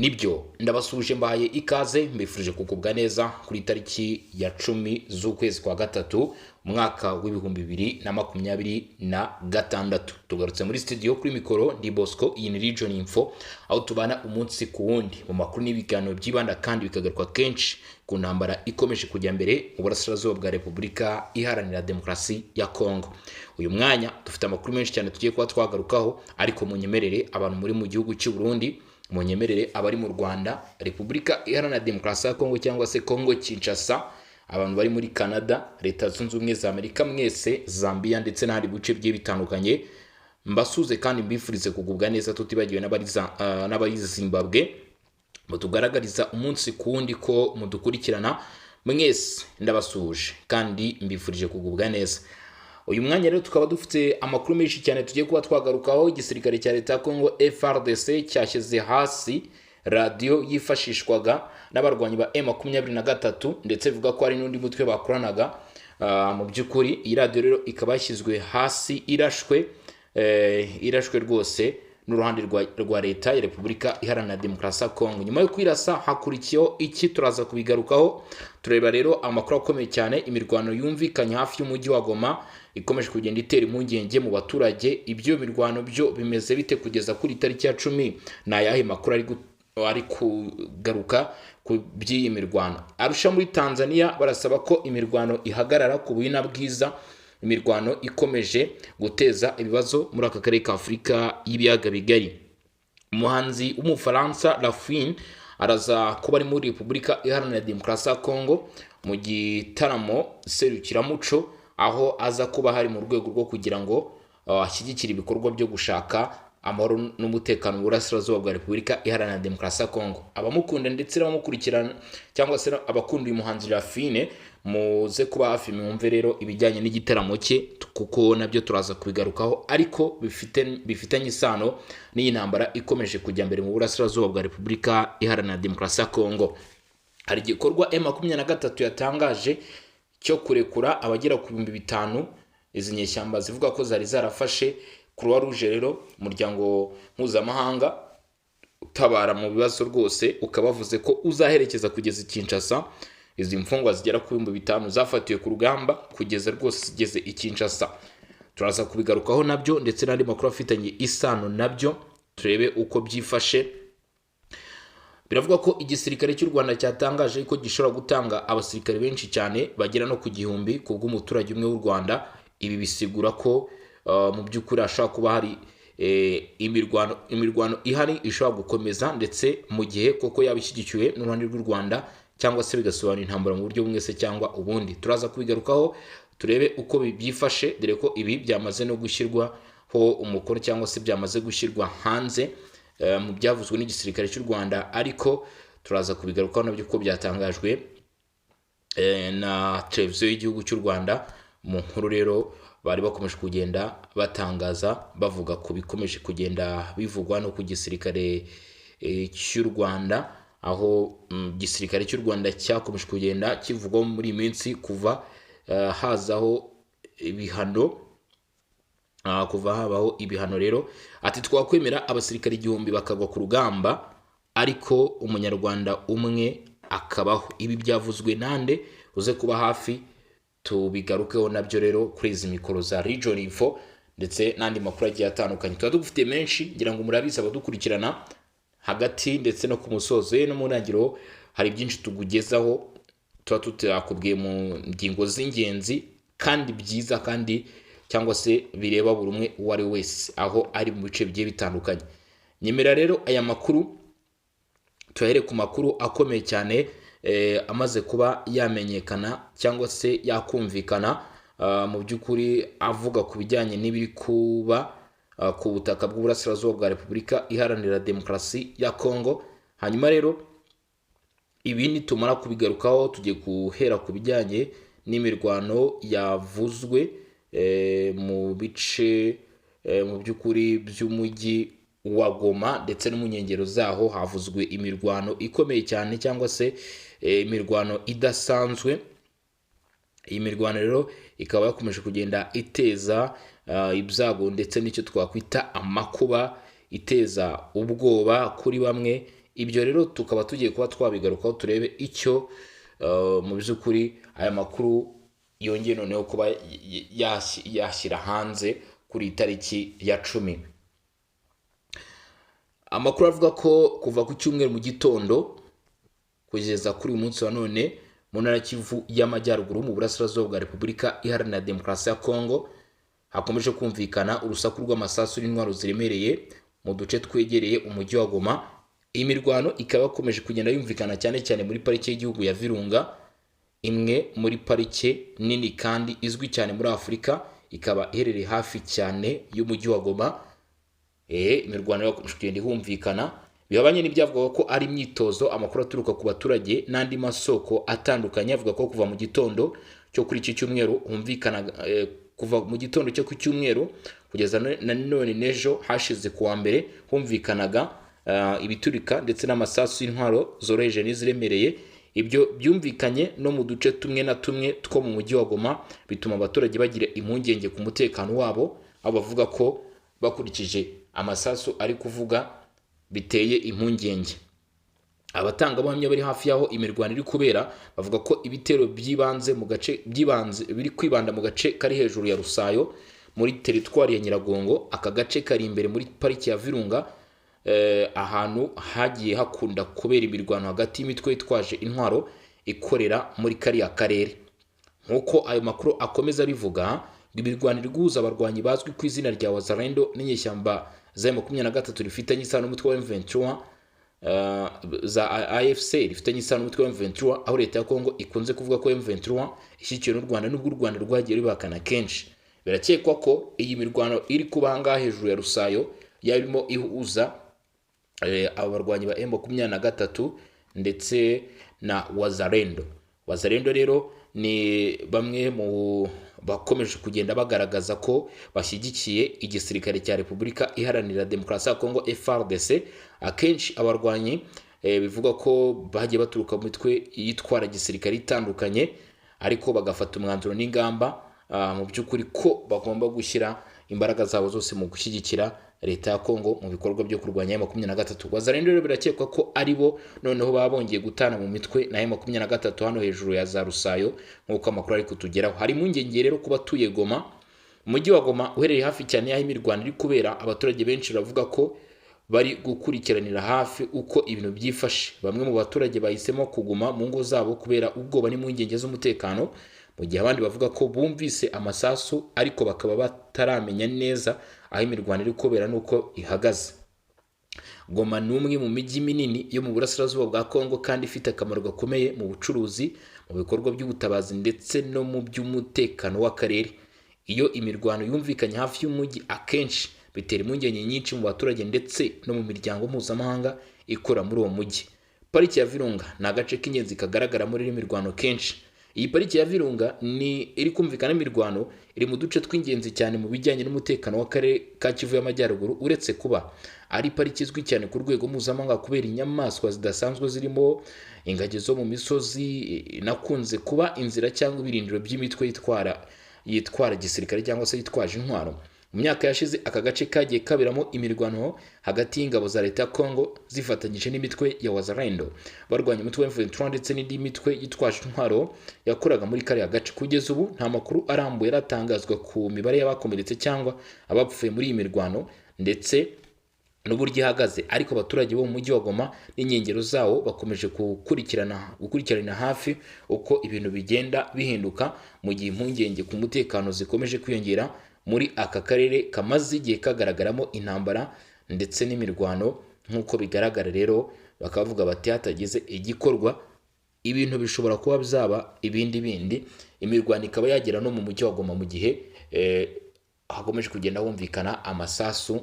nibyo ndabasuje mbaye ikaze mbifurije kugubwa neza kuri tariki ya 10 z'ukwezi kwa gatatu umwaka w'ibihumbi 2026 tugarutse muri studio kuri mikoro ndi Bosco iyi ni Region Info aho tubana umunsi ku wundi mu makuru n'ibiganiro byibanda kandi bikagaruka kenshi ku ntambara ikomeje kujya mbere mu burasirazuba bwa Repubulika Iharanira Demokarasi ya Kongo. Uyu mwanya dufite amakuru menshi cyane tugiye kuba twagarukaho, ariko munyemerere abantu muri mu gihugu cy'u Burundi, munyemerere abari mu Rwanda, Repubulika Iharanira Demokarasi ya Kongo cyangwa se Kongo Kinshasa, abantu bari muri Canada, Leta Zunze Ubumwe za Amerika mwese, Zambia ndetse n'ahandi bice bigiye bitandukanye, mbasuze kandi mbifurize kugubwa neza tutibagiwe n'abari Zimbabwe, mutugaragariza umunsi kundi ko mudukurikirana mwese ndabasuje kandi mbifurije kugubwa neza. Uyu mwanya rero tukaba dufite amakuru menshi cyane tugiye kuba twagarukaho. Igisirikare cya Leta ya Kongo FARDC cyashyize hasi radio yifashishwaga n'abarwanyi ba M23 ndetse bivuga ko ari n'undi mutwe bakoranaga. Mu by'ukuri iyi radio rero ikaba yashyizwe hasi irashwe rwose n'uruhande rwa Leta ya Repubulika Iharanira Demokarasi ya Kongo. Nyuma yo kwirasa hakurikiyeho iki turaza kubigarukaho. Tureba rero amakuru akomeye cyane, imirwano yumvikanye hafi y'umujyi wa Goma ikomeje kugenda itera impungenge mu baturage. Ibyo mirwano byo bimeze bite kugeza kuri tariki ya 10? Na yahe makuru ari kugaruka ku by'iyi mirwano? Arusha muri Tanzania barasaba ko imirwano ihagarara ku buhina bwiza, imirwano ikomeje guteza ibibazo muri aka karere ka Afurika y'ibiyaga bigari. Umuhanzi w'Umufaransa Lafouine araza kuba ari muri Repubulika Iharanira Demokarasi ya Kongo mu gitaramo serukiramuco, aho aza kuba hari mu rwego rwo kugira ngo ashyigikire ibikorwa byo gushaka amahoro n'umutekano mu burasirazuba bwa Repubulika Iharanira Demokarasi ya Kongo. Abamukunda ndetse n'abamukurikirana cyangwa se abakunda uyu muhanzi Lafouine muze kuba hafi mwumve rero ibijyanye n'igitaramo cye, kuko nabyo turaza kubigarukaho, ariko bifitanye isano n'iyi ntambara ikomeje kujya mbere mu burasirazuba bwa Repubulika Iharanira Demokarasi ya Kongo. Hari igikorwa M23 yatangaje cyo kurekura abagera ku 5,000 izi nyeshyamba zivuga ko zari zarafashe. Croix Rouge rero umuryango mpuzamahanga utabara mu bibazo rwose ukabavuze ko uzaherekeza kugeza i Kinshasa izi mfungwa zigera ku 5,000 zafatiwe ku rugamba kugeza rwose zigeze i Kinshasa. Turaza kubigarukaho nabyo ndetse n'andi makuru afitanye isano nabyo, turebe uko byifashe. Biravuga ko igisirikare cy'u Rwanda cyatangaje ko gishobora gutanga abasirikare benshi cyane bagera no ku 1,000 kubw'umuturage umwe w'u Rwanda. Ibi bisigura ko mu by'ukuri ashobora kuba hari imirwano ihari ishobora gukomeza, ndetse mu gihe koko yabishyigikiwe n'uruhande rw'u Rwanda, cyangwa se bigasobanura intambara mu buryo bumwe se cyangwa ubundi. Turaza kubigarukaho turebe uko byifashe, dore ko ibi byamaze no gushyirwaho umukono cyangwa se byamaze gushyirwa hanze mu byavuzwe n'igisirikare cy'u Rwanda, ariko turaza kubigarukaho nabyo ko byatangajwe na televiziyo y'igihugu cy'u Rwanda. Mu nkuru rero bari bakomeje kugenda batangaza bavuga ko bikomeje kugenda bivugwa no ku gisirikare cy'u Rwanda, aho gisirikare cy'u Rwanda cyakomeje kugenda kivugwa muri iyi minsi kuva hazaho ibihano rero. Ati twakwemera abasirikare 1,000 bakagwa ku rugamba ariko umunyarwanda umwe akabaho. Ibi byavuzwe nande? Uze kuba hafi tubigarukeho nabyo rero kuri izi mikoro za Region Info ndetse n'andi makuru agiye atandukanye. Tuba dufite menshi, ngira ngo murabizi abadukurikirana hagati ndetse no ku musozo no mu ntangiriro hari byinshi tugugezaho, tuba tutakubwiye mu ngingo z'ingenzi kandi byiza kandi cyangwa se bireba buri umwe uwo ari wese aho ari mu bice bigiye bitandukanye. Nyemera rero aya makuru tuhere ku makuru akomeye cyane amaze kuba yamenyekana cyangwa se yakumvikana mu by'ukuri, avuga ku bijyanye n'ibiri kuba ku butaka bw'uburasirazuba bwa Repubulika Iharanira Demokarasi ya Kongo. Hanyuma rero ibi nitumara kubigarukaho tugiye guhera ku bijyanye n'imirwano yavuzwe mu bice mu by'ukuri by'umujyi wa Goma ndetse no mu nkengero zaho. Havuzwe imirwano ikomeye cyane cyangwa se imirwano idasanzwe. Iyi mirwano rero ikaba yakomeje kugenda iteza ibyago ndetse n'icyo twakwita amakuba, iteza ubwoba kuri bamwe, Ibyo rero tukaba tugiye kuba twabigarukaho turebe icyo mu by'ukuri aya makuru yongeye noneho kuba yashyira hanze kuri tariki ya 10. Amakuru avuga ko kuva ku cyumweru mu gitondo kugeza kuri uyu munsi wa none mu ntara Kivu y'Amajyaruguru mu burasirazuba bwa Repubulika Iharanira Demokarasi ya Kongo hakomeje kumvikana urusaku rw'amasasu n'intwaro ziremereye mu duce twegereye umujyi wa Goma. Iyi mirwano ikaba yakomeje kugenda yumvikana cyane cyane muri parike y'igihugu ya Virunga, imwe muri parike nini kandi izwi cyane muri Afurika, ikaba iherereye hafi cyane y'umujyi wa Goma. Imirwano yakomeje kugenda ihumvikana, bihabanye n'ibyavuga ko ari imyitozo. Amakuru aturuka ku baturage n'andi masoko atandukanye avuga ko kuva mu gitondo cyo kuri iki cyumweru humvikana kuva mu gitondo cyo ku cyumweru kugeza na none nejo hashize kuwa mbere humvikanaga ibiturika ndetse n'amasasu y'intwaro zoroheje n'iziremereye. Ibyo byumvikanye no mu duce tumwe na tumwe two mu mujyi wa Goma, bituma abaturage bagira impungenge ku mutekano wabo, aho bavuga ko bakurikije amasasu ari kuvuga biteye impungenge. Abatangabuhamya bari hafi yaho imirwano iri kubera bavuga ko ibitero byibanze biri kwibanda mu gace kari hejuru ya Rusayo muri teritwari ya Nyiragongo. Aka gace kari imbere muri pariki ya Virunga, ahantu hagiye hakunda kubera imirwano hagati y'imitwe yitwaje intwaro ikorera muri kariya karere. Nkuko ayo makuru akomeza bivuga, imirwano iri guhuza abarwanyi bazwi ku izina rya Wazalendo n'inyeshyamba za M23 rifitanye isano n'umutwe wa M23 za AFC rifitanye isano n'umutwe wa M23, aho leta ya Kongo ikunze kuvuga ko M23 ishyikiwe n'u Rwanda n'ubwo u Rwanda rwagiye rubakana kenshi. Birakekwa ko iyi mirwano iri kubanga hejuru ya Rusayo yarimo ihuza abarwanyi ba M23 ndetse na Wazalendo. Wazalendo rero ni bamwe mu bakomeje kugenda bagaragaza ko bashyigikiye igisirikare cya Repubulika Iharanira Demokarasi ya Kongo FARDC. Akenshi abarwanyi bivuga ko bagiye baturuka mu mitwe yitwara gisirikare itandukanye, ariko bagafata umwanzuro n'ingamba mu by'ukuri ko bagomba gushyira imbaraga zabo zose mu gushyigikira leta ya Kongo mu bikorwa byo kurwanya M23. Wazalendo rero birakekwa ko ari bo noneho babongeye gutana mu mitwe na M23 hano hejuru ya za Rusayo, nk'uko amakuru ari kutugeraho. Hari impungenge rero kuba tuye Goma, umujyi wa Goma uherereye hafi cyane y'aho imirwano iri kubera. Abaturage benshi bavuga ko bari gukurikiranira hafi uko ibintu byifashe. Bamwe mu baturage bahisemo kuguma mu ngo zabo kubera ubwoba n'impungenge z'umutekano, mu gihe abandi bavuga ko bumvise amasasu ariko bakaba bataramenya neza aho imirwano iri kubera nuko ihagaze. Goma ni umwe mu mijyi minini yo mu burasirazuba bwa Kongo kandi ifite akamaro gakomeye mu bucuruzi, mu bikorwa by'ubutabazi ndetse no mu by'umutekano w'akarere. Iyo imirwano yumvikanye hafi y'umujyi, akenshi bitera impungenge nyinshi mu baturage ndetse no mu miryango mpuzamahanga ikora muri uwo mujyi. Pariki ya Virunga ni agace k'ingenzi kagaragara muri imirwano kenshi. Iyi pariki ya Virunga ni iri kumvikana imirwano, iri mu duce tw'ingenzi cyane mu bijyanye n'umutekano w'akarere ka Kivu y'Amajyaruguru, uretse kuba ari pariki izwi cyane ku rwego mpuzamahanga kubera inyamaswa zidasanzwe zirimo ingagi zo mu misozi, inakunze kuba inzira cyangwa ibirindiro by'imitwe yitwara gisirikare cyangwa se yitwaje intwaro. Mu myaka yashize aka gace kagiye kabiramo imirwano hagati y'ingabo za leta ya Kongo zifatanyije n'imitwe ya Wazalendo barwanya umutwe wa M23 ndetse n'indi mitwe yitwaje intwaro yakoraga muri kariya gace. Kugeza ubu nta makuru arambuye aratangazwa ku mibare y'abakomeretse cyangwa abapfuye muri iyi mirwano ndetse n'uburyo ihagaze, ariko abaturage bo mu mujyi wa Goma n'inkengero zawo bakomeje gukurikirana hafi uko ibintu bigenda bihinduka, mu gihe impungenge ku mutekano zikomeje kwiyongera muri aka karere kamaze igihe kagaragaramo intambara ndetse n'imirwano. Nk'uko bigaragara rero bakavuga bati hatagize igikorwa ibintu bishobora kuba byaba ibindi. Imirwano ikaba yagera no mu mujyi wa Goma mu gihe hakomeje kugenda humvikana amasasu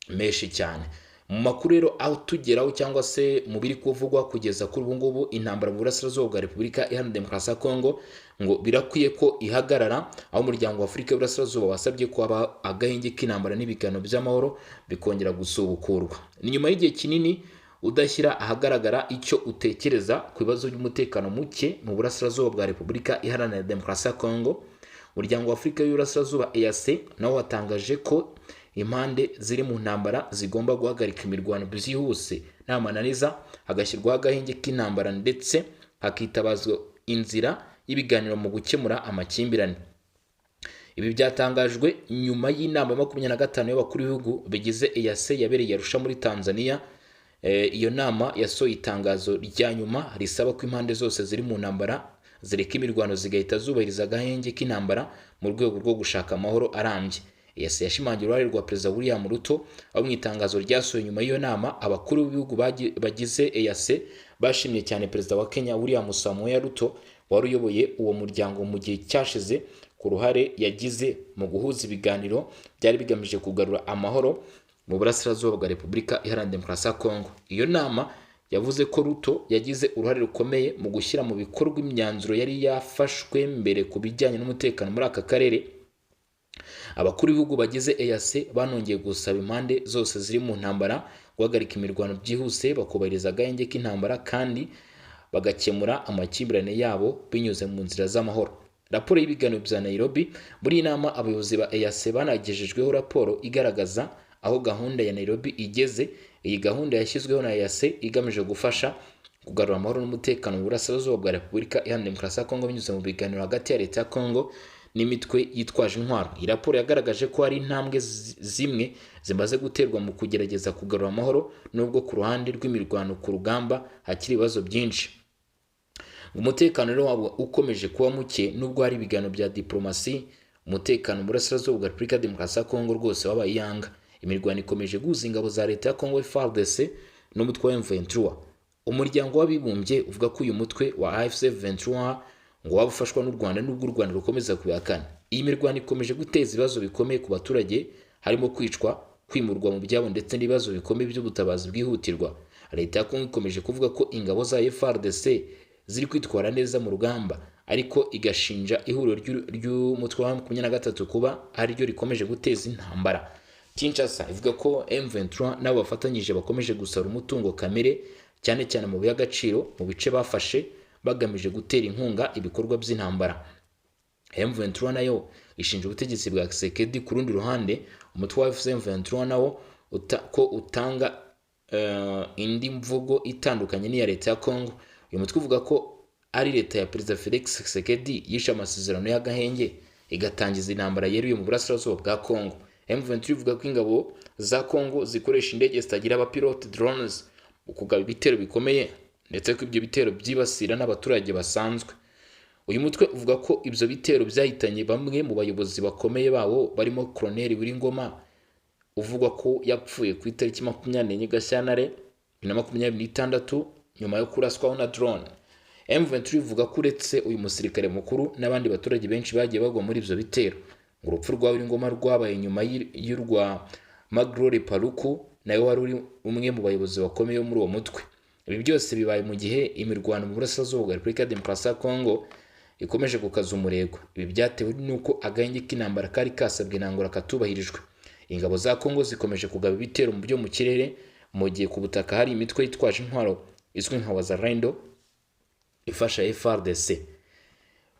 menshi cyane. Mu makuru rero aho tugeraho cyangwa se mu biri kuvugwa kugeza kuri ubu ngubu, intambara mu burasirazuba bwa Repubulika Iharanira Demokarasi ya Kongo ngo birakwiye ko ihagarara, aho umuryango wa Afurika y'Uburasirazuba wasabye ko haba agahenge k'intambara n'ibiganiro by'amahoro bikongera gusubukurwa. Ni nyuma y'igihe kinini udashyira ahagaragara icyo utekereza ku bibazo by'umutekano muke mu burasirazuba bwa Repubulika Iharanira Demokarasi ya Kongo. Umuryango wa Afurika y'Uburasirazuba EAC nawo watangaje ko impande ziri mu ntambara zigomba guhagarika imirwano byihuse nta mananiza, hagashyirwaho agahenge k'intambara ndetse hakitabazwa inzira y'ibiganiro mu gukemura amakimbirane. Ibi byatangajwe nyuma y'inama 25 y'abakuru b'ibihugu bigize EAC yabereye Arusha muri Tanzania. Iyo nama yasohoye itangazo rya nyuma risaba ko impande zose ziri mu ntambara zireka imirwano zigahita zubahiriza agahenge k'intambara mu rwego rwo gushaka amahoro arambye. EAC yashimangiye uruhare rwa Perezida William Ruto, aho mu itangazo ryasohoye nyuma y'iyo nama abakuru b'ibihugu bagize EAC bashimye cyane Perezida wa Kenya William Samoei Ruto wari uyoboye uwo muryango mu gihe cyashize ku ruhare yagize mu guhuza ibiganiro byari bigamije kugarura amahoro mu burasirazuba bwa Repubulika Iharanira Demokarasi ya Kongo. Iyo nama yavuze ko Ruto yagize uruhare rukomeye mu gushyira mu bikorwa imyanzuro yari yafashwe mbere ku bijyanye n'umutekano muri aka karere. Abakuru b'ibihugu bagize EAC banongeye gusaba impande zose ziri mu ntambara guhagarika imirwano byihuse, bakubahiriza agahenge k'intambara kandi bagakemura amakimbirane yabo binyuze mu nzira z'amahoro. Raporo y'ibiganiro bya Nairobi. Muri iyi nama abayobozi ba EAC banagejejweho raporo igaragaza aho gahunda ya Nairobi igeze. Iyi gahunda yashyizweho na EAC igamije gufasha kugarura amahoro n'umutekano mu burasirazuba bwa Repubulika Iharanira Demokarasi ya Kongo binyuze mu biganiro hagati ya leta ya Kongo n'imitwe yitwaje intwaro. Iyi raporo yagaragaje ko hari intambwe zimwe zimaze guterwa mu kugerageza kugarura amahoro, nubwo ku ruhande rw'imirwano ku rugamba hakiri ibibazo byinshi. Umutekano rero wabo ukomeje kuba muke nubwo hari ibiganiro bya diplomasi. Umutekano mu burasirazuba bwa Repubulika Demokarasi ya Kongo rwose wabaye iyanga. Imirwano ikomeje guhuza ingabo za leta ya Kongo FARDC n'umutwe wa M23. Umuryango w'abibumbye uvuga ko uyu mutwe wa AFC M23 ngo waba ufashwa n'u Rwanda nubwo u Rwanda rukomeza kubihakana. Iyi mirwano ikomeje guteza ibibazo bikomeye ku baturage, harimo kwicwa, kwimurwa mu byabo ndetse n'ibibazo bikomeye by'ubutabazi bwihutirwa. Leta ya Kongo ikomeje kuvuga ko ingabo za FARDC ziri kwitwara neza mu rugamba, ariko igashinja ihuriro ry'umutwe wa M23 kuba ari ryo rikomeje guteza intambara. Kinshasa ivuga ko M23 nabo bafatanyije bakomeje gusara umutungo kamere cyane cyane mu by'agaciro mu bice bafashe bagamije gutera inkunga ibikorwa by'intambara. M23 nayo ishinja ubutegetsi bwa Tshisekedi. Ku rundi ruhande umutwe wa M23 nawo ko utanga indi mvugo itandukanye n'iya leta ya Kongo. Uyu mutwe uvuga ko ari leta ya Perezida Felix Tshisekedi yishe amasezerano y'agahenge igatangiza intambara yeruye mu burasirazuba bwa Kongo. M23 ivuga ko ingabo za Kongo zikoresha indege zitagira abapilote drones mu kugaba ibitero bikomeye ndetse ko ibyo bitero byibasira n'abaturage basanzwe. Uyu mutwe uvuga ko ibyo bitero byahitanye bamwe mu bayobozi bakomeye bawo barimo Colonel Wiringoma uvugwa ko yapfuye ku itariki 24 Gashyantare 2026 nyuma yo kuraswaho na drone. M23 ivuga ko uretse uyu musirikare mukuru n'abandi baturage benshi bagiye bagwa muri ibyo bitero. Urupfu rwa Wiringoma rwabaye nyuma y'urwa Magrore Paluku nayo wari uri umwe mu bayobozi bakomeye muri uwo mutwe. Ibi byose bibaye mu gihe imirwano mu burasirazuba bwa Repubulika Demokarasi ya Kongo ikomeje gukaza umurego. Ibi byatewe n'uko agahenge k'intambara kari kasabwe ntangura katubahirijwe. Ingabo za Kongo zikomeje kugaba ibitero mu byo mu kirere, mu gihe ku butaka hari imitwe yitwaje intwaro izwi nka Wazalendo ifasha FARDC.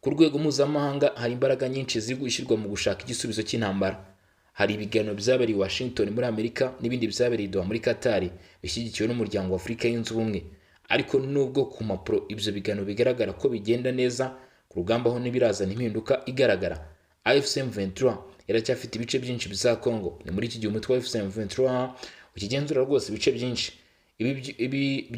Ku rwego mpuzamahanga hari imbaraga nyinshi ziri gushyirwa mu gushaka igisubizo cy'intambara. Hari ibiganiro byabereye Washington muri Amerika n'ibindi byabereye Doha muri Qatar bishyigikiwe n'umuryango wa Afurika yunze ubumwe. Ariko nubwo ku mapro ibyo biganiro bigaragara ko bigenda neza, ku rugamba ho nibirazana impinduka igaragara. AFC M23 iracyafite ibice byinshi bya Kongo. Ni muri iki gihe umutwe wa AFC M23 ukigenzura rwose ibice byinshi. Ibi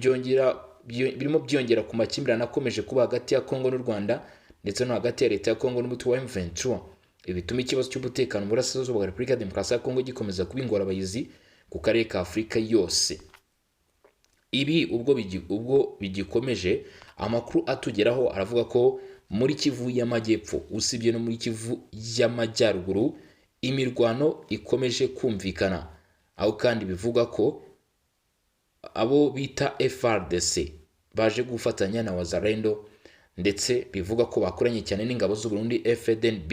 birimo byongera ku makimbirane akomeje kuba hagati ya Kongo n'u Rwanda ndetse no hagati ya leta ya Kongo n'umutwe wa M23. Ibi bituma ikibazo cy'umutekano mu burasirazuba bwa Repubulika Demokarasi ya Kongo gikomeza kuba ingorabahizi ku karere ka Afurika yose. Ibi ubwo bigikomeje, amakuru atugeraho aravuga ko muri Kivu y'Amajyepfo usibye no muri Kivu y'Amajyaruguru imirwano ikomeje kumvikana, aho kandi bivuga ko abo bita FARDC baje gufatanya na Wazalendo ndetse bivuga ko bakoranye cyane n'ingabo z'u Burundi FDNB,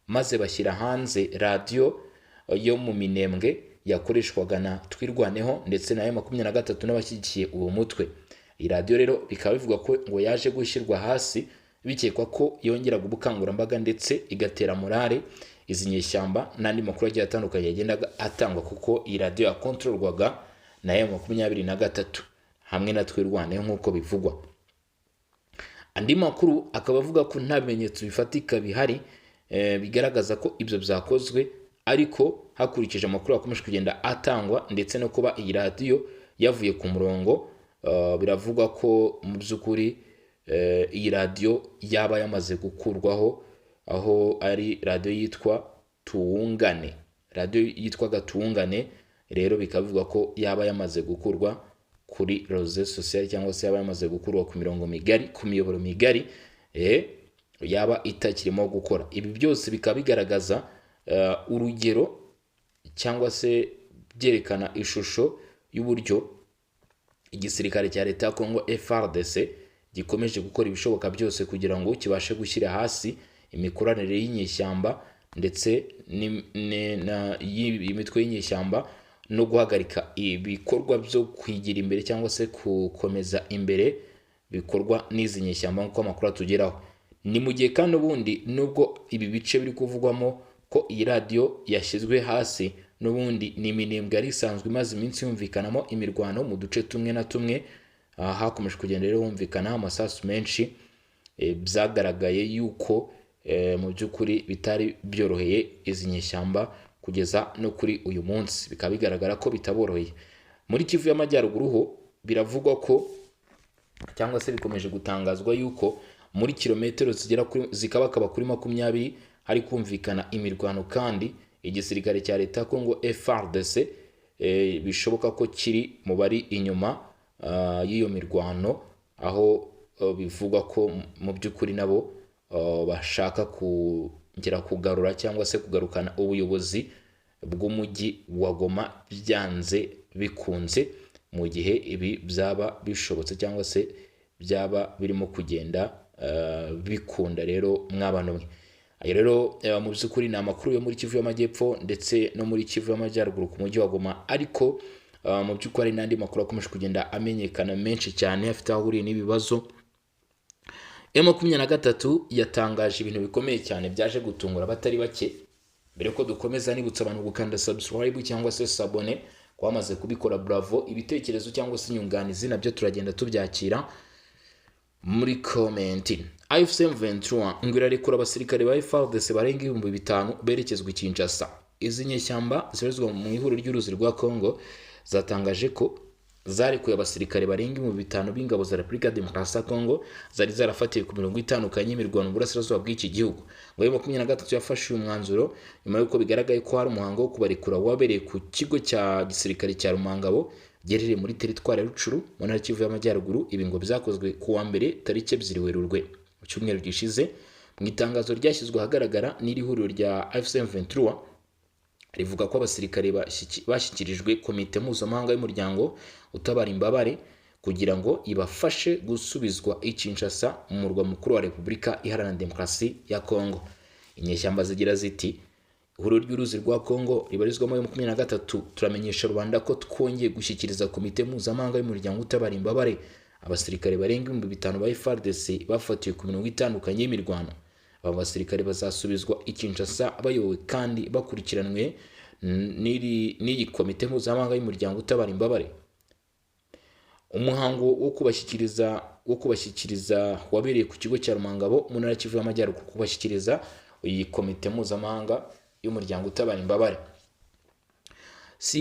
maze bashyira hanze radio yo mu Minembwe yakoreshwaga na Twirwaneho ndetse na M23 n'abashyigikiye uwo mutwe. Iyi radio rero bikaba bivuga ko ngo yaje gushyirwa hasi bikekwa ko yongera ubukangurambaga ndetse igatera morale izi nyeshyamba n'andi makuru agiye atandukanye yagendaga atangwa, kuko iyi radiyo yakontororwaga na M23 hamwe na Twirwaneho nk'uko bivugwa. Andi makuru akaba avuga ko nta bimenyetso bifatika bihari bigaragaza ko ibyo byakozwe, ariko hakurikije amakuru yakomeje kugenda atangwa ndetse no kuba iyi radiyo yavuye ku murongo, biravugwa ko mu by'ukuri iyi radiyo yaba yamaze gukurwaho, aho ari radiyo yitwa Tuwungane. Radiyo yitwaga Tuwungane rero bikavuga ko yaba yamaze gukurwa kuri réseaux sociaux, cyangwa se yaba yamaze gukurwa ku mirongo migari, ku miyoboro migari, yaba itakirimo gukora. Ibi byose bikaba bigaragaza urugero cyangwa se byerekana ishusho y'uburyo igisirikare cya leta ya Congo FARDC gikomeje gukora ibishoboka byose kugira ngo kibashe gushyira hasi imikoranire y'inyeshyamba ndetse n'imitwe y'inyeshyamba, no guhagarika ibikorwa byo kwigira imbere cyangwa se gukomeza imbere bikorwa n'izi nyeshyamba nk'uko amakuru atugeraho. Ni mu gihe kandi ubundi nubwo ibi bice biri kuvugwamo ko iyi radiyo yashyizwe hasi, n'ubundi ni iminembwe yari isanzwe imaze iminsi yumvikanamo imirwano mu duce tumwe na tumwe, hakomeje kugenda rero humvikana amasasu menshi, byagaragaye yuko mu by'ukuri bitari byoroheye izi nyeshyamba kugeza no kuri uyu munsi, bikaba bigaragara ko bitaboroheye. Muri Kivu y'Amajyaruguru ho biravugwa ko, cyangwa se bikomeje gutangazwa yuko muri kilometero zikabakaba kuri 20 hari kumvikana imirwano, kandi igisirikare cya leta ya Congo FARDC bishoboka ko kiri mu bari inyuma y'iyo mirwano, aho bivugwa ko mu by'ukuri nabo bashaka kugera kugarura cyangwa se kugarukana ubuyobozi bw'umujyi wa Goma byanze bikunze, mu gihe ibi byaba bishobotse cyangwa se byaba birimo kugenda bikunda. Rero mwabana mwe, ayo rero mu by'ukuri ni amakuru yo muri Kivu y'Amajyepfo ndetse no muri Kivu y'Amajyaruguru ku mujyi wa Goma, ariko mu by'ukuri n'andi makuru akomeje kugenda amenyekana menshi cyane afite aho ahuriye n'ibibazo. M23 yatangaje ibintu bikomeye cyane byaje gutungura abatari bake. Mbere ko dukomeza, nibutsa abantu gukanda subscribe cyangwa se sabone, kwamaze kubikora bravo. Ibitekerezo cyangwa se inyunganizi nabyo turagenda tubyakira muri comment. AFC M23 ngwira rekura abasirikare ba FARDC barenga 5000 berekezwa Kinshasa. Izi nyeshyamba zibarizwa mu ihuriro ry'uruzi rwa Congo zatangaje ko zarekuye abasirikare barenga 5000 b'ingabo za Repubulika Demokarasi ya Congo zari zarafatiwe ku mirongo itandukanye imirwano mu burasirazuba bw'iki gihugu. Ngo M23 yafashe uyu mwanzuro nyuma y'uko bigaragaye ko hari umuhango wo kubarekura wabereye ku kigo cya gisirikare cya Rumangabo gerereye muri teritwari ya Rucuru mu ntara Kivu y'Amajyaruguru. Ibi ngo byakozwe ku wa mbere tariki 2 Werurwe mu cyumweru gishize. Mu itangazo ryashyizwe ahagaragara n'iri huriro rya AFC M23 rivuga ko abasirikare bashyikirijwe komite mpuzamahanga y'umuryango utabara imbabare kugira ngo ibafashe gusubizwa i Kinshasa mu murwa mukuru wa Repubulika Iharanira Demokarasi ya Congo. Inyeshyamba zigira ziti, ihuriro ry'uruzi rwa Congo ribarizwamo M23 turamenyesha rubanda ko twongeye gushyikiriza komite mpuzamahanga y'umuryango utabara imbabare abasirikare barenga 5000 ba FARDC bafatiwe ku mirongo itandukanye y'imirwano. Aba basirikare bazasubizwa i Kinshasa bayobowe kandi bakurikiranwe n'iyi komite mpuzamahanga y'umuryango utabara imbabare. Umuhango wo kubashyikiriza wabereye ku kigo cya Rumangabo mu ntara Kivu y'Amajyaruguru, kubashyikiriza iyi komite mpuzamahanga y'umuryango utabara imbabare.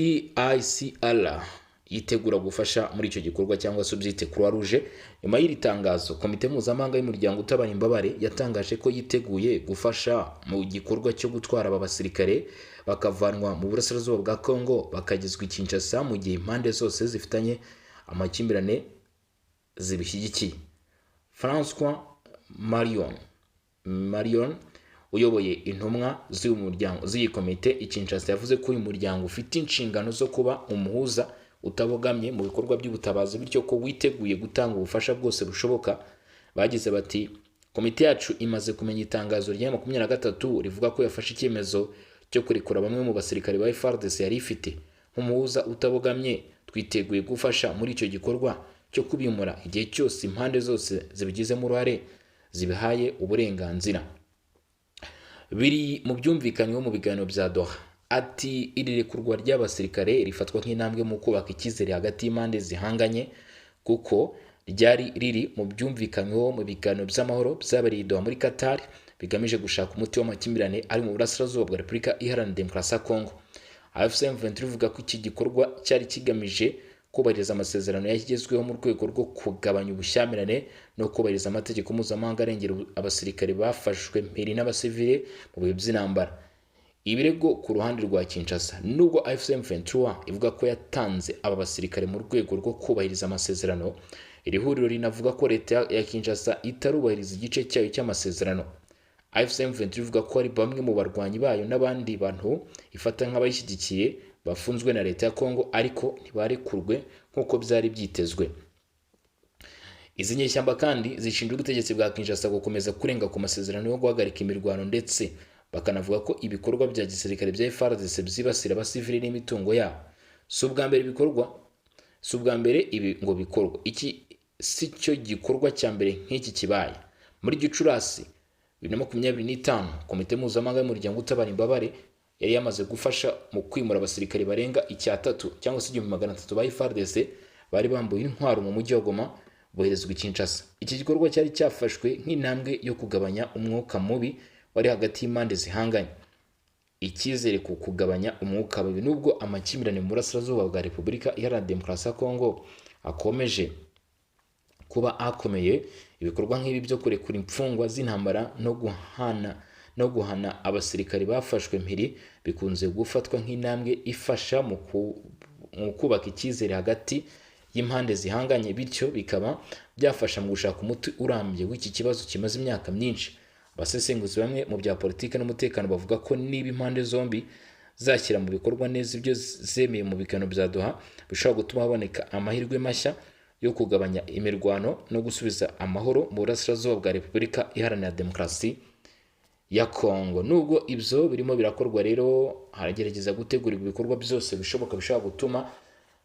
CICR yitegura gufasha muri icyo gikorwa cyangwa se ubyite Croix Rouge. Nyuma y'iri tangazo, komite mpuzamahanga y'umuryango utabara imbabare yatangaje ko yiteguye gufasha mu gikorwa cyo gutwara aba basirikare bakavanwa mu burasirazuba bwa Congo bakagezwa i Kinshasa mu gihe impande zose zifitanye amakimbirane zibishyigikiye. François Marion uyoboye intumwa z'iyi komite i Kinshasa yavuze ko uyu muryango ufite inshingano zo kuba umuhuza utabogamye mu bikorwa by'ubutabazi, bityo ko witeguye gutanga ubufasha bwose bushoboka. Bagize bati, komite yacu imaze kumenya itangazo rya M23 rivuga ko yafashe icyemezo cyo kurekura bamwe mu basirikare ba FARDC yari ifite. Nk'umuhuza utabogamye twiteguye gufasha muri icyo gikorwa cyo kubimura igihe cyose impande zose zibigizemo uruhare zibihaye uburenganzira. biri mu byumvikanyweho mu biganiro bya Doha. Ati iri rekurwa ry'abasirikare rifatwa nk'intambwe mu kubaka icyizere hagati y'impande zihanganye kuko ryari riri mu byumvikanyweho mu biganiro by'amahoro byabereye i Doha muri Qatar bigamije gushaka umuti w'amakimbirane ari mu burasirazuba bwa Repubulika Iharanira Demokarasi ya Kongo. AFC M23 ivuga ko iki gikorwa cyari kigamije kubahiriza amasezerano yashyizweho mu rwego rwo kugabanya ubushyamirane no kubahiriza amategeko mpuzamahanga arengera abasirikare bafashwe mpiri n'abasivile mu bihe by'intambara. Ibirego ku ruhande rwa Kinshasa, nubwo AFC M23 ivuga ko yatanze aba basirikare mu rwego rwo kubahiriza amasezerano, iri huriro rinavuga ko leta ya Kinshasa itarubahiriza igice cyayo cy'amasezerano. AFC M23 ivuga ko ari bamwe mu barwanyi bayo n'abandi bantu ifata nk'abayishyigikiye bafunzwe na leta ya Kongo ariko ntibarekurwe nk'uko byari byitezwe. Izi nyeshyamba kandi zishinzwe ubutegetsi bwa Kinshasa gukomeza kurenga ku masezerano yo guhagarika imirwano ndetse bakanavuga ko ibikorwa bya gisirikare bya FARDC byibasira abasivili n'imitungo yabo. Si ubwa mbere ibi ngo bikorwa. Iki si cyo gikorwa cya mbere nk'iki kibaye. Muri Gicurasi 2025 komite mpuzamahanga y'umuryango utabara imbabare yari yamaze gufasha mu kwimura abasirikare barenga 300 cyangwa se 300 ba FARDC bari bambuye intwaro mu mujyi wa Goma boherezwa i Kinshasa. Iki gikorwa cyari cyafashwe nk'intambwe yo kugabanya umwuka mubi wari hagati y'impande zihanganye. Icyizere ku kugabanya umwuka mubi nubwo amakimbirane mu burasirazuba bwa Repubulika Iharanira Demokarasi ya Kongo akomeje kuba akomeye, ibikorwa nk'ibi byo kurekura imfungwa z'intambara no guhana abasirikari bafashwe mpiri bikunze gufatwa nk'intambwe ifasha mu kubaka icyizere hagati y'impande zihanganye, bityo bikaba byafasha mu gushaka umuti urambye w'iki kibazo kimaze imyaka myinshi. Abasesenguzi bamwe mu bya politiki n'umutekano bavuga ko niba impande zombi zashyira mu bikorwa neza ibyo zemeye mu biganiro bya Doha bishobora gutuma haboneka amahirwe mashya yo kugabanya imirwano no gusubiza amahoro mu burasirazuba bwa Repubulika Iharanira Demokarasi ya Kongo. Nubwo ibyo birimo birakorwa rero haragerageza gutegura ibikorwa byose bishoboka bishobora gutuma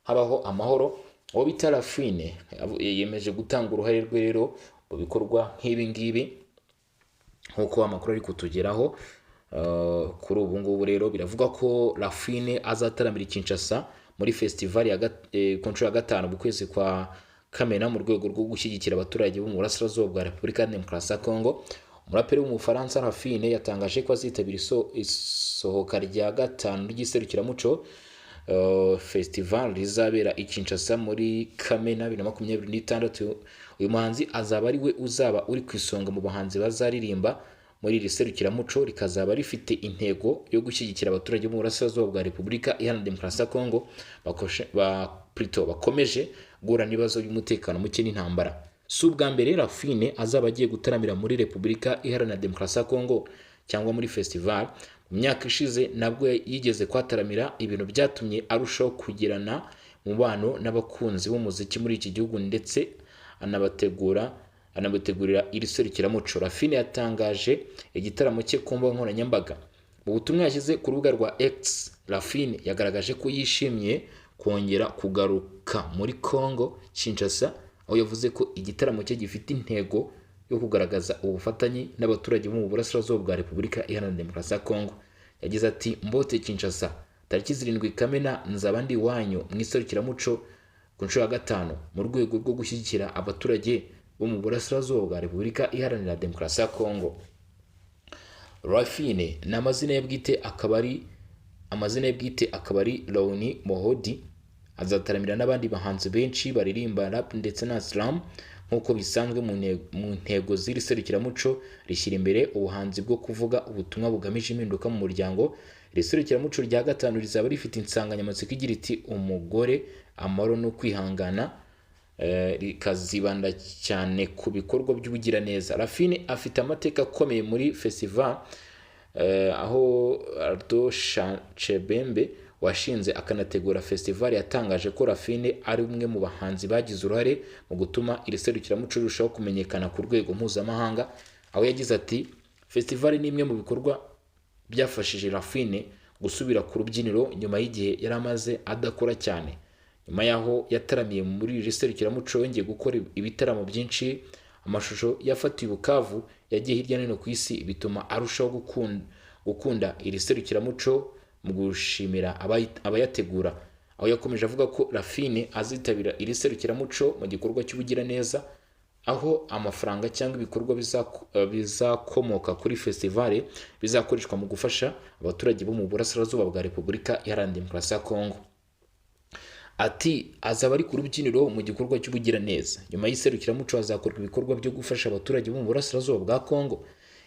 habaho amahoro. Uwo bita Rafine yemeje gutanga uruhare rwe rero mu bikorwa nk'ibi ngibi nk'uko amakuru ari kutugeraho. Kuri ubu ngubu rero biravuga ko Rafine azataramira Kinshasa muri festival ku nshuro ya 5 mu kwezi kwa Kamena mu rwego rwo gushyigikira abaturage bo mu burasirazuba bwa Repubulika ya Demokarasi ya Kongo. Umuraperi w'umufaransa Rafine yatangaje ko azitabira isohoka rya 5 ry'iserukiramuco festival rizabera i Kinshasa muri Kamena 2026. Uyu muhanzi azaba ari we uzaba uri ku isonga mu bahanzi bazaririmba muri iri serukiramuco, rikazaba rifite intego yo gushyigikira abaturage bo mu burasirazuba bwa Repubulika Iharanira Demokarasi ya Kongo bakomeje guhura n'ibibazo by'umutekano muke n'intambara. Si ubwa mbere Rafine azaba agiye gutaramira muri Repubulika Iharanira Demokarasi ya Kongo cyangwa muri festival. Mu myaka ishize nabwo yigeze kwataramira, ibintu byatumye arushaho kugirana umubano n'abakunzi b'umuziki muri iki gihugu ndetse anabategurira iri serukiramuco. Rafine yatangaje igitaramo cye ku mbuga nkoranyambaga. Mu butumwa yashyize ku rubuga rwa X, Rafine yagaragaje ko yishimiye kongera kugaruka muri Kongo Kinshasa, aho yavuze ko igitaramo cye gifite intego yo kugaragaza ubufatanye n'abaturage bo mu burasirazuba bwa Repubulika Iharanira Demokarasi ya Kongo. Yagize ati mbote Kinshasa tariki 7 Kamena nzaba ndi wanyu mu iserukiramuco ku nshuro ya 5 mu rwego rwo gushyigikira abaturage bo mu burasirazuba bwa Repubulika Iharanira Demokarasi ya Kongo. Rafine n'amazina ye bwite akaba ari Launi Mohodi. Azataramira n'abandi bahanzi benshi baririmba rap ndetse na slam nk'uko bisanzwe mu ntego z'iri serukiramuco rishyira imbere ubuhanzi bwo kuvuga ubutumwa bugamije impinduka mu muryango. Iri serukiramuco rya 5 rizaba rifite insanganyamatsiko igira iti umugore, amahoro no kwihangana, rikazibanda cyane ku bikorwa by'ubugiraneza. Rafine afite amateka akomeye muri festival, aho Ardo Chebembe washinze akanategura festival yatangaje ko Rafine ari umwe mu bahanzi bagize uruhare mu gutuma iri serukiramuco rirushaho kumenyekana ku rwego mpuzamahanga. Aho yagize ati festival ni imwe mu bikorwa byafashije Rafine gusubira ku rubyiniro nyuma y'igihe yari amaze adakora cyane. Nyuma yaho yataramiye muri iri serukiramuco yongeye gukora ibitaramo byinshi amashusho yafatiwe Bukavu yagiye hirya no hino ku isi bituma arushaho gukunda iri serukiramuco mu gushimira abayategura, aho yakomeje avuga ko Rafine azitabira iri serukiramuco mu gikorwa cy'ubugiraneza, aho amafaranga cyangwa ibikorwa bizakomoka kuri festival bizakoreshwa mu gufasha abaturage bo mu burasirazuba bwa Repubulika Iharanira Demokarasi ya Kongo. Ati azaba ari ku rubyiniro mu gikorwa cy'ubugiraneza. Nyuma y'iserukiramuco hazakorwa ibikorwa byo gufasha abaturage bo mu burasirazuba bwa Kongo.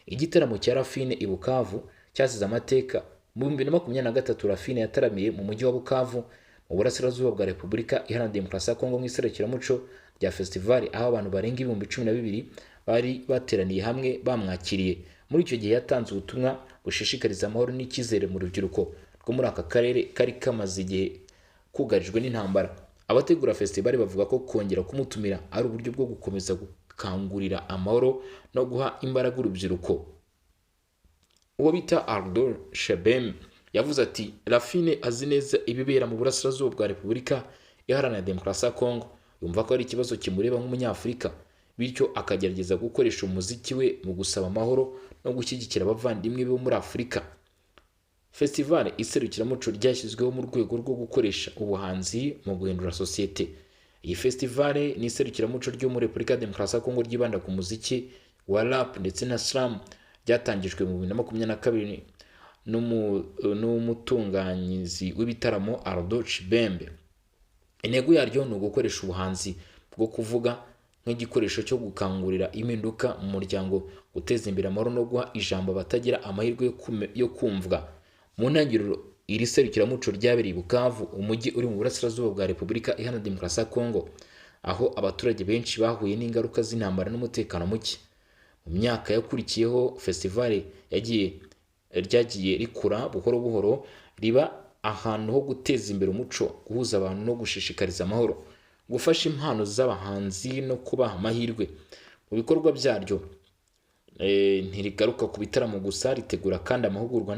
Igitaramo cya Rafine i Bukavu cyasize amateka. Mu 2023 Rafine yataramiye mu mujyi wa Bukavu mu burasirazuba bwa Repubulika Iharanira Demokarasi ya Kongo mu iserukiramuco rya festival, aho abantu barenga 12,000 bari bateraniye hamwe bamwakiriye. Muri icyo gihe yatanze ubutumwa bushishikariza amahoro n'icyizere mu rubyiruko rwo muri aka karere kari kamaze igihe kugarijwe n'intambara. Abategura festival bavuga ko kongera kumutumira ari uburyo bwo gukomeza gukangurira amahoro no guha imbaraga urubyiruko. Uwo bita Ardor Shebem yavuze ati Rafine azi neza ibibera mu burasirazuba bwa Repubulika Iharanira Demokarasi ya Kongo, yumva ko ari ikibazo kimureba nk'umunyafurika, bityo akagerageza gukoresha umuziki we mu gusaba amahoro no gushyigikira abavandimwe bo muri Afurika. Festival iserukiramuco ryashyizweho mu rwego rwo gukoresha ubuhanzi mu guhindura sosiyete. Iyi festival ni iserukiramuco ryo muri Repubulika Demokarasi ya Kongo ryibanda ku muziki wa rap ndetse na slam, ryatangijwe mu 2022 n'umutunganyizi w'ibitaramo Ardor Shebembe. Intego yaryo ni ugukoresha ubuhanzi bwo kuvuga nk'igikoresho cyo gukangurira impinduka mu muryango, guteza imbere amahoro no guha ijambo batagira amahirwe yo kumvwa. Mu ntangiriro iri serukiramuco ryabereye i Bukavu, umujyi uri mu burasirazuba bwa Repubulika Iharanira Demokarasi ya Kongo, aho abaturage benshi bahuye n'ingaruka z'intambara n'umutekano muke. Mu myaka yakurikiyeho festival ryagiye rikura buhoro buhoro riba ahantu ho guteza imbere umuco, guhuza abantu no gushishikariza amahoro, gufasha impano z'abahanzi no kubaha amahirwe. Mu bikorwa byaryo ntirigaruka ku bitaramo gusa, ritegura kandi amahugurwa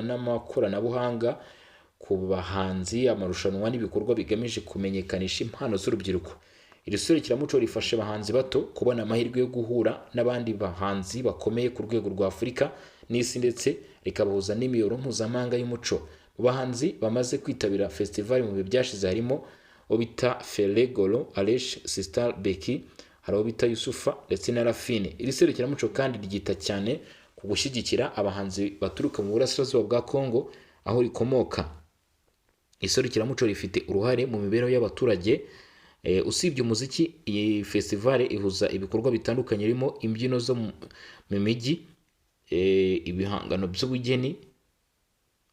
n'amakoranabuhanga ku bahanzi, amarushanwa n'ibikorwa bigamije kumenyekanisha impano z'urubyiruko. Iri serukiramuco rifasha abahanzi bato kubona amahirwe yo guhura n'abandi bahanzi bakomeye ku rwego rwa Afurika n'isi, ndetse rikabahuza n'imiyoboro mpuzamahanga y'umuco. Mu bahanzi bamaze kwitabira festival mu bihe byashize harimo Obita Felegolo, Alesh Sister Beki, hari Obita Yusufa ndetse na Rafine. Iri serukiramuco kandi ryita cyane ku gushyigikira abahanzi baturuka mu burasirazuba bwa Kongo aho rikomoka. Iserukiramuco rifite uruhare mu mibereho y'abaturage. Usibye umuziki, iyi festival ihuza ibikorwa bitandukanye birimo imbyino zo mu mijyi, ibihangano by'ubugeni,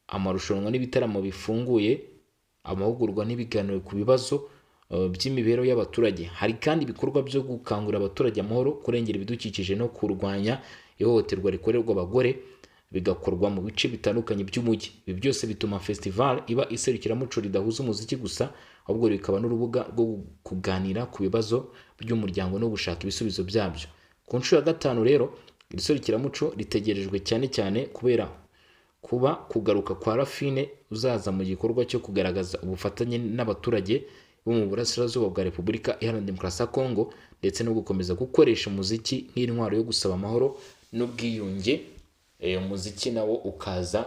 amarushanwa n'ibitaramo bifunguye, amahugurwa n'ibiganiro ku bibazo by'imibereho y'abaturage. Hari kandi ibikorwa byo gukangurira abaturage amahoro, kurengera ibidukikije no kurwanya ihohoterwa rikorerwa abagore, bigakorwa mu bice bitandukanye by'umujyi. Ibi byose bituma festival iba iserukiramuco ridahuza umuziki gusa, ahubwo rikaba n'urubuga rwo kuganira ku bibazo by'umuryango no gushaka ibisubizo byabyo. Ku nshuro ya 5 rero iri serukiramuco ritegerejwe cyane cyane kubera kugaruka kwa Rafine uzaza mu gikorwa cyo kugaragaza ubufatanye n'abaturage bo mu burasirazuba bwa Repubulika Iharanira Demokarasi ya Kongo, ndetse no gukomeza gukoresha umuziki nk'intwaro yo gusaba amahoro n'ubwiyunge. Umuziki nawo ukaza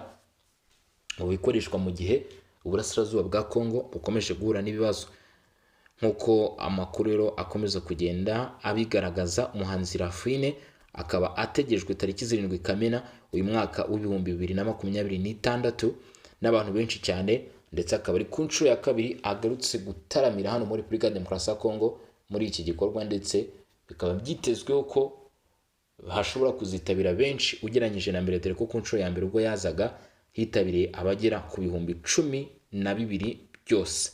wikoreshwa mu gihe uburasirazuba bwa Kongo bukomeje guhura n'ibibazo. Nk'uko amakuru rero akomeza kugenda abigaragaza, umuhanzi Rafine akaba ategejwe tariki 7 Kamena uyu mwaka w'2026 n'abantu benshi cyane, ndetse akaba ari ku nshuro ya 2 agarutse gutaramira hano muri Repubulika Demokarasi ya Kongo muri iki gikorwa, ndetse bikaba byitezweho ko hashobora kuzitabira benshi ugereranyije na mbere, dore ko ku nshuro ya mbere ubwo yazaga hitabiriye abagera ku 12,000 byose.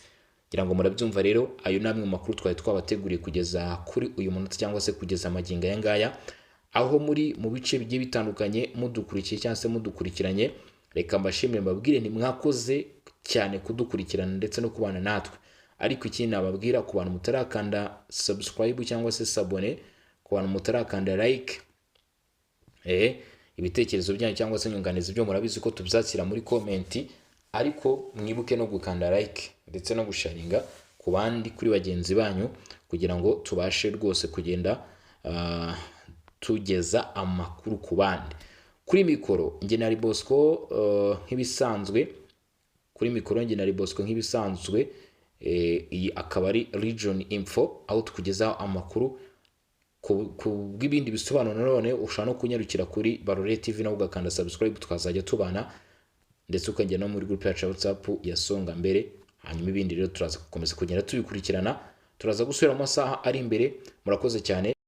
Ngira ngo murabyumva rero, ayo namwe mu makuru twari twabateguriye kugeza kuri uyu munota cyangwa se kugeza magingo aya ngaya, aho muri mu bice bigiye bitandukanye mudukurikiye cyangwa se mudukurikiranye. Reka mbashimire mbabwire ni mwakoze cyane kudukurikirana ndetse no kubana natwe. Ariko ikindi nababwira, ku bantu mutarakanda subscribe cyangwa se sabone, ku bantu mutarakanda like, ibitekerezo byanyu cyangwa se nyunganizi byo murabizi ko tubyakira muri comment, ariko mwibuke no gukanda like ndetse no gusharinga ku bandi, kuri bagenzi banyu, kugira ngo tubashe rwose kugenda tugeza amakuru ku bandi. Kuri mikoro njye na Bosco nk'ibisanzwe, iyi akaba ari Region Info, aho tukugezaho amakuru. Ku bw'ibindi bisobanuro none ushaka no kunyarukira kuri Barore TV nawe ugakanda subscribe, tukazajya tubana, ndetse ukajya no muri group ya WhatsApp ya Songa Mbere. Hanyuma ibindi rero turaza gukomeza kugenda tubikurikirana, turaza gusubira mu masaha ari imbere. Murakoze cyane.